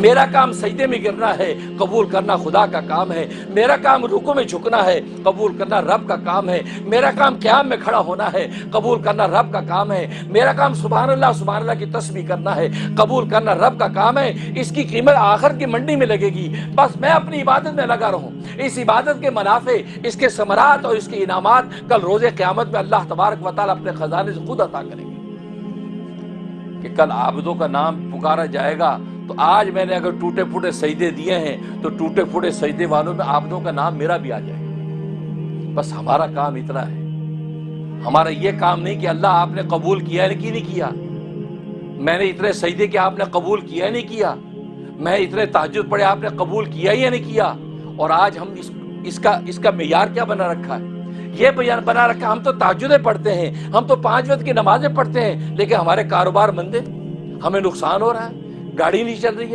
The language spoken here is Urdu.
میرا کام سجدے میں گرنا ہے، قبول کرنا خدا کا کام ہے۔ میرا کام رکوع میں جھکنا ہے، قبول کرنا رب کا کام ہے۔ میرا کام قیام میں کھڑا ہونا ہے، قبول کرنا رب کا کام ہے۔ میرا کام سبحان اللہ کی تسبیح کرنا ہے، قبول کرنا رب کا کام ہے۔ اس کی قیمت آخر کی منڈی میں لگے گی، بس میں اپنی عبادت میں لگا رہوں۔ اس عبادت کے منافع، اس کے ثمرات اور اس کے انعامات کل روز قیامت میں اللہ تبارک و تعالیٰ اپنے خزانے سے خود عطا کریں گے کہ کل عابدوں کا نام پکارا جائے گا۔ تو آج میں نے اگر ٹوٹے پھوٹے سجدے دیے ہیں تو ٹوٹے پھوٹے سجدے والوں میں عابدوں کا نام میرا بھی آ جائے گا۔ بس ہمارا کام اتنا ہے، ہمارا یہ کام نہیں کہ اللہ آپ نے قبول کیا ہے کہ نہیں کیا، میں نے اتنے سجدے کہ آپ نے قبول کیا ہے نہیں کیا، میں اتنے تہجد پڑھے آپ نے قبول کیا یا نہیں کیا۔ اور آج ہم اس کا معیار کیا بنا رکھا ہے؟ یہ بیان بنا رکھا، ہم تو تہجدیں پڑھتے ہیں، ہم تو 5 وقت کی نمازیں پڑھتے ہیں، لیکن ہمارے کاروبار مندے، ہمیں نقصان ہو رہا ہے، گاڑی نہیں چل رہی ہے،